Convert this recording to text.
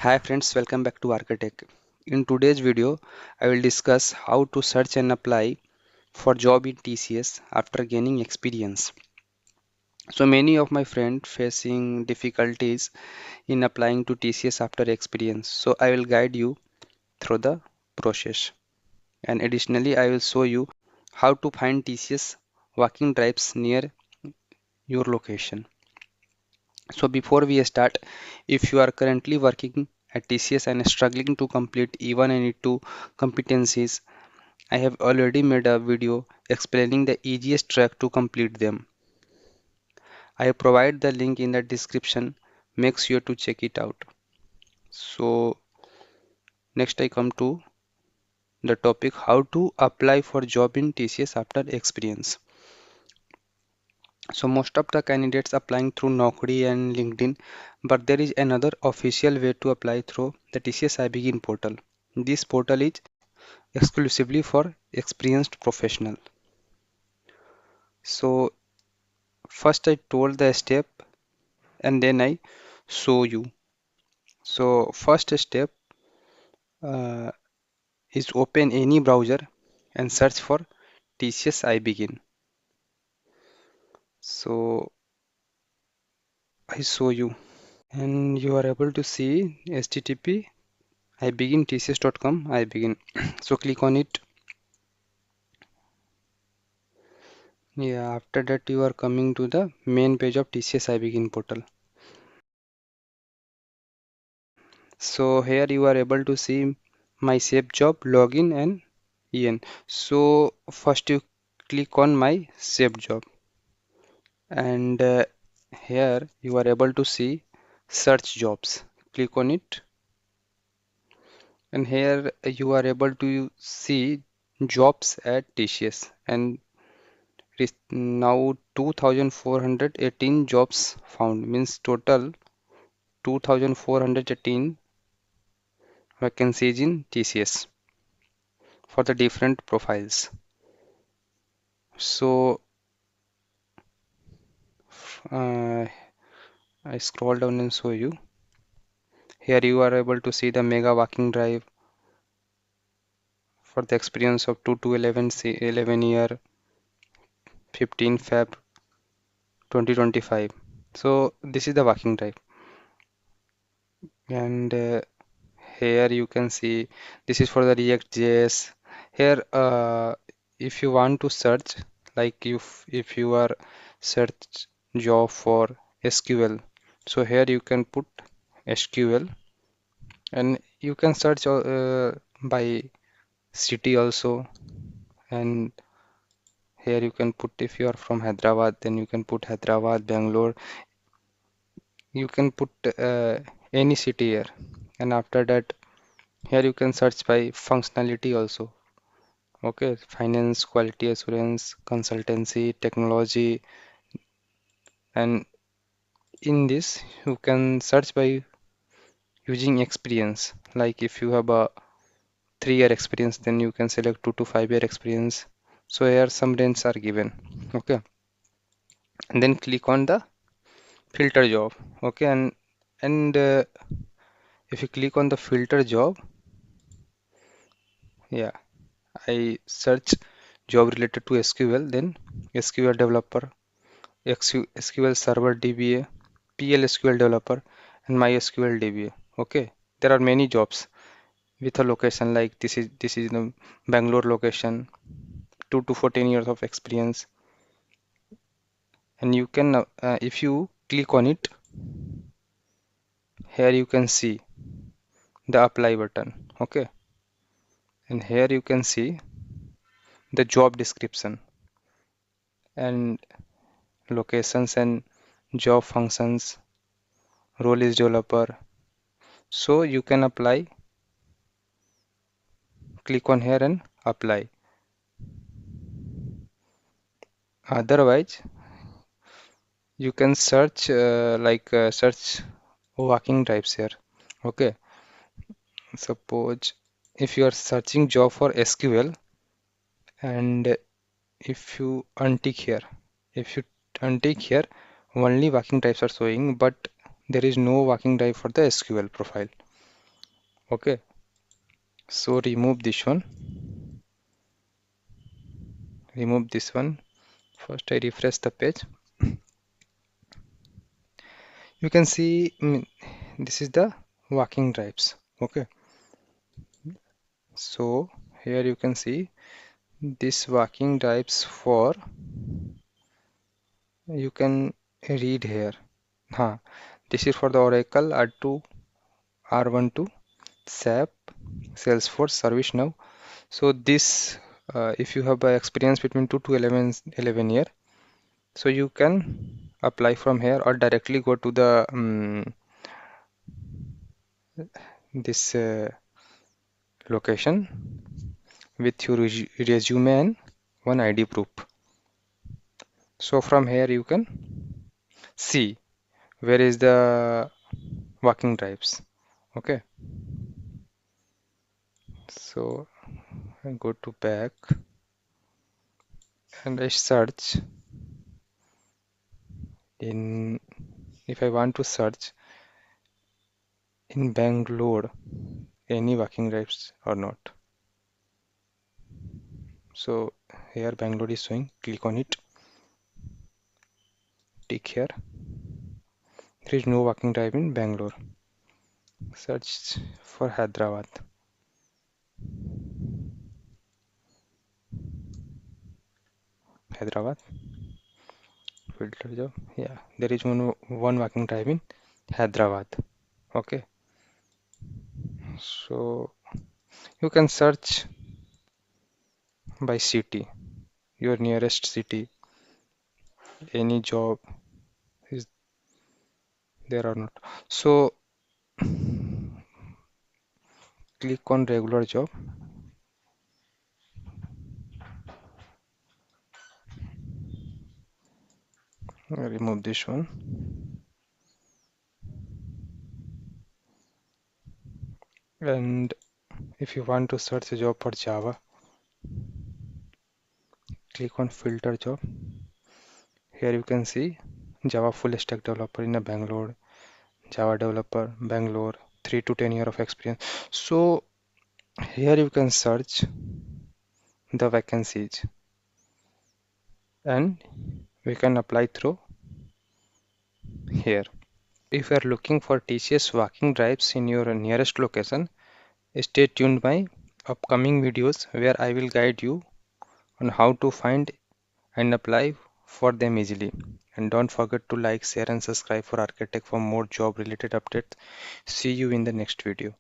Hi friends, welcome back to Architect. In today's video, I will discuss how to search and apply for job in TCS after gaining experience. So many of my friends facing difficulties in applying to TCS after experience. So I will guide you through the process. And additionally, I will show you how to find TCS walking drives near your location. So before we start, if you are currently working at TCS and struggling to complete even any two competencies, I have already made a video explaining the easiest track to complete them. I provide the link in the description. Make sure to check it out. So next I come to the topic how to apply for job in TCS after experience. So most of the candidates applying through Naukri and LinkedIn, but there is another official way to apply through the TCS ibegin portal. This portal is exclusively for experienced professional. So first I told the step and then I show you. So first step uh, is open any browser and search for TCS ibegin. So I show you and you are able to see http ibegin tcs.com ibegin. So click on it. Yeah, after that you are coming to the main page of TCS ibegin portal. So here you are able to see my save job login and en. So first you click on my save job and here you are able to see search jobs. Click on it and here you are able to see jobs at TCS and now 2418 jobs found means total 2418 vacancies in TCS for the different profiles. So uh, I scroll down and show you. Here you are able to see the mega walking drive for the experience of 2 to 11, 11 year 15 Feb 2025. So this is the walking drive and here you can see this is for the React JS. Here if you want to search like if you are search job for SQL, so here you can put SQL and you can search by city also, and here you can put if you are from Hyderabad then you can put Hyderabad, Bangalore, you can put any city here, and after that here you can search by functionality also. Okay, finance, quality assurance, consultancy, technology, and in this you can search by using experience. Like if you have a 3 year experience, then you can select 2 to 5 year experience. So here some ranges are given. Okay, and then click on the filter job. Okay, and if you click on the filter job, yeah, I search job related to SQL, then SQL developer, SQL Server DBA, PL/SQL developer, and MySQL DBA. Okay, there are many jobs with a location like this is the Bangalore location, 2 to 14 years of experience, and you can if you click on it, here you can see the apply button. Okay, and here you can see the job description and locations and job functions. Role is developer. So you can apply. Click on here and apply. Otherwise, you can search search walking drives here. Okay, suppose if you are searching job for SQL and if you untick here, if you untick here, only walking drives are showing, but there is no walking drive for the SQL profile. Okay, so remove this one. First I refresh the page. You can see this is the walking drives. Okay, so here you can see this walking drives for, you can read here. Huh. This is for the Oracle R2, R12, SAP, Salesforce, ServiceNow. So this, if you have experience between 2 to 11 year, so you can apply from here or directly go to the this location with your resume and one ID proof. So from here you can see where is the walking drives. Okay, so I go to back and I search in, if I want to search in Bangalore any walking drives or not. So here Bangalore is showing, click on it, tick here. There is no walking drive in Bangalore. Search for Hyderabad. Hyderabad, filter job. Yeah, there is one walking drive in Hyderabad. Okay, so you can search by city, your nearest city, any job is there or not. So click on regular job, remove this one, and if you want to search a job for Java, click on filter job. Here you can see Java full stack developer in a Bangalore, Java developer Bangalore, 3 to 10 year of experience. So here you can search the vacancies and we can apply through here. If you are looking for TCS walking drives in your nearest location, stay tuned my upcoming videos where I will guide you on how to find and apply for them easily. And don't forget to like, share and subscribe for Architect for more job related updates. See you in the next video.